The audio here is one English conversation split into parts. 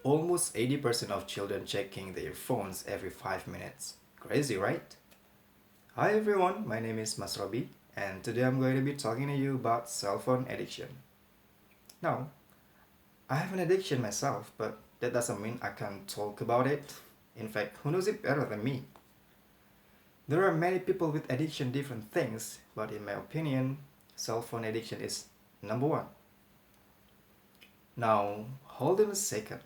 almost 80% of children checking their phones every 5 minutes. Crazy, right? Hi everyone, my name is Mas Robi, and today I'm going to be talking to you about cell phone addiction. Now, I have an addiction myself, but that doesn't mean I can't talk about it. In fact, who knows it better than me? There are many people with addiction different things, but in my opinion, cell phone addiction is number one. Now, hold on a second.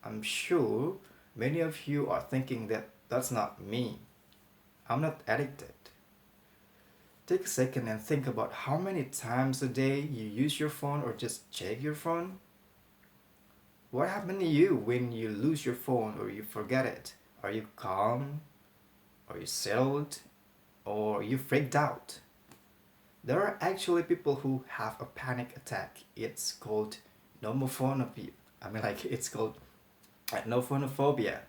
I'm sure many of you are thinking that that's not me. I'm not addicted. Take a second and think about how many times a day you use your phone or just check your phone. What happened to you when you lose your phone or you forget it? Are you calm? Are you settled? Or you freaked out? There are actually people who have a panic attack. It's called nomophobia. It's called nophonophobia.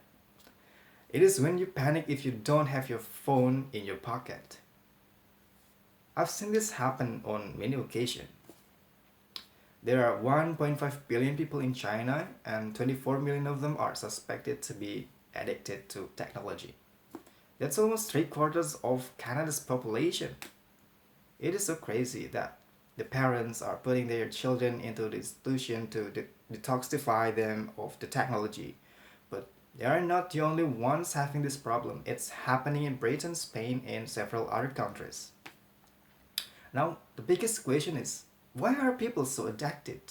It is when you panic if you don't have your phone in your pocket. I've seen this happen on many occasions. There are 1.5 billion people in China, and 24 million of them are suspected to be addicted to technology. That's almost 3/4 of Canada's population. It is so crazy that the parents are putting their children into the institution to detoxify them of the technology. But they are not the only ones having this problem. It's happening in Britain, Spain, and several other countries. Now, the biggest question is, why are people so addicted?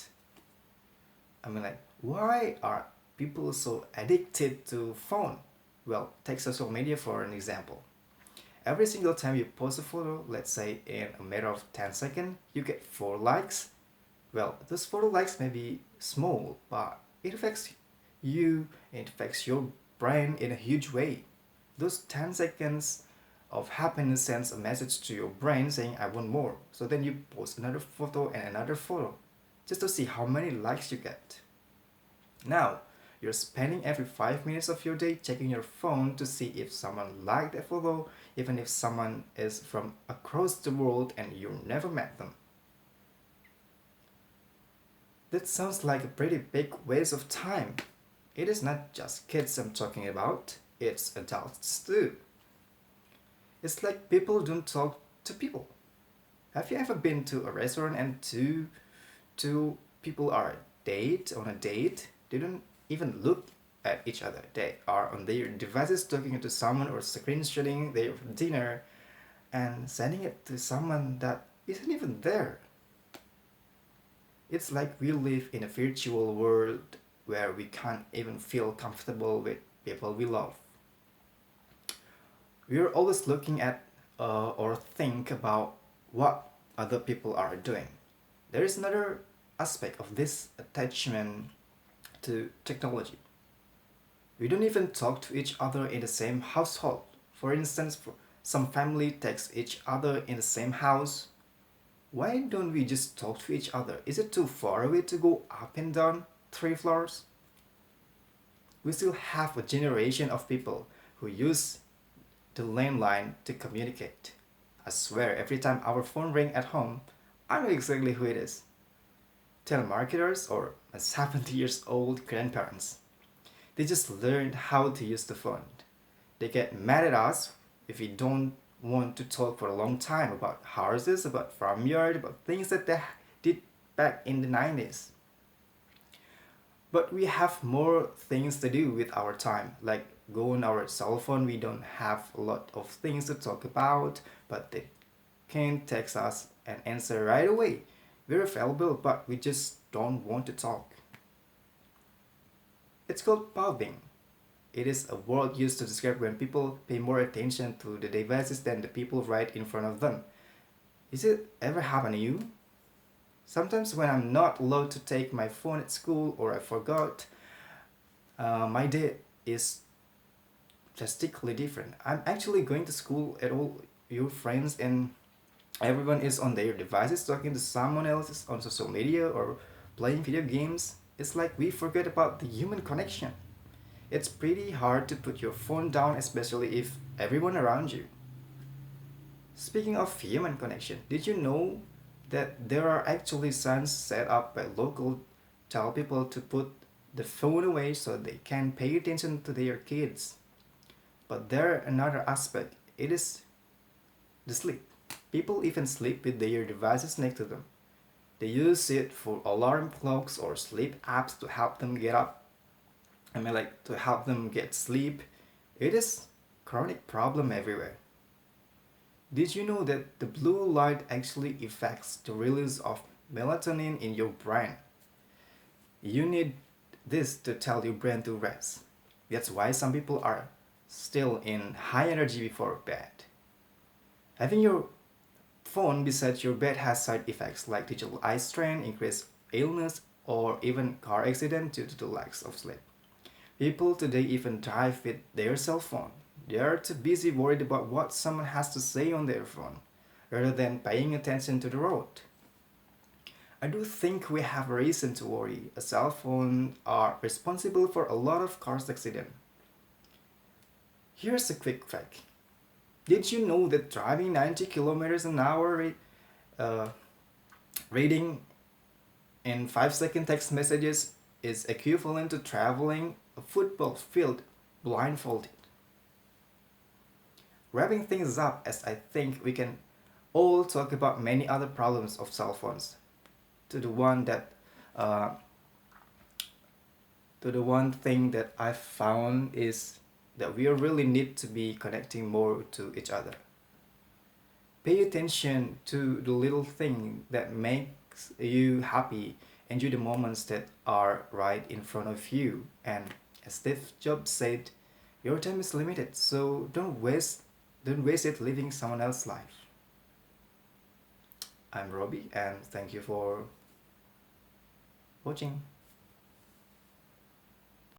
Why are people so addicted to phone? Well, take social media for an example. Every single time you post a photo, let's say in a matter of 10 seconds, you get 4 likes. Well, those 4 likes may be small, but it affects you, it affects your brain in a huge way. Those 10 seconds of happiness sends a message to your brain saying, I want more. So then you post another photo and another photo just to see how many likes you get. Now, you're spending every 5 minutes of your day checking your phone to see if someone liked that photo, even if someone is from across the world and you never met them. That sounds like a pretty big waste of time. It is not just kids I'm talking about, it's adults too. It's like people don't talk to people. Have you ever been to a restaurant and two people are on a date? They don't even look at each other. They are on their devices talking to someone or screenshotting their dinner and sending it to someone that isn't even there. It's like we live in a virtual world where we can't even feel comfortable with people we love. We're always looking at or think about what other people are doing. There is another aspect of this attachment to technology. We don't even talk to each other in the same household. For instance, some family text each other in the same house. Why don't we just talk to each other? Is it too far away to go up and down 3 floors? We still have a generation of people who use the landline to communicate. I swear, every time our phone rings at home, I know exactly who it is. Telemarketers or 70 years old grandparents. They just learned how to use the phone. They get mad at us if we don't want to talk for a long time about houses, about farmyard, about things that they did back in the 90s. But we have more things to do with our time, like go on our cell phone. We don't have a lot of things to talk about, but they can text us and answer right away. We're available, but we just don't want to talk. It's called pubbing. It is a word used to describe when people pay more attention to the devices than the people right in front of them. Is it ever happened to you? Sometimes when I'm not allowed to take my phone at school or I forgot, my day is drastically different. I'm actually going to school at all your friends and everyone is on their devices talking to someone else on social media or playing video games. It's like we forget about the human connection. It's pretty hard to put your phone down, especially if everyone around you. Speaking of human connection, did you know that there are actually signs set up by local tell people to put the phone away so they can pay attention to their kids. But there another aspect, it is the sleep. People even sleep with their devices next to them. They use it for alarm clocks or sleep apps to help them get up. Like to help them get sleep. It is chronic problem everywhere. Did you know that the blue light actually affects the release of melatonin in your brain? You need this to tell your brain to rest. That's why some people are still in high energy before bed. Having your phone beside your bed has side effects like digital eye strain, increased illness, or even car accident due to the lack of sleep. People today even drive with their cell phone. They are too busy worried about what someone has to say on their phone, rather than paying attention to the road. I do think we have reason to worry. A cell phone are responsible for a lot of car accidents. Here's a quick fact. Did you know that driving 90 kilometers an hour uh, reading in 5-second text messages is equivalent to traveling a football field blindfolded? Wrapping things up, as I think we can all talk about many other problems of cell phones. To the one that uh, to the one thing that I found is that we really need to be connecting more to each other. Pay attention to the little thing that makes you happy. Enjoy the moments that are right in front of you. And as Steve Jobs said, your time is limited, so don't waste it living someone else's life. I'm Robbie and thank you for watching.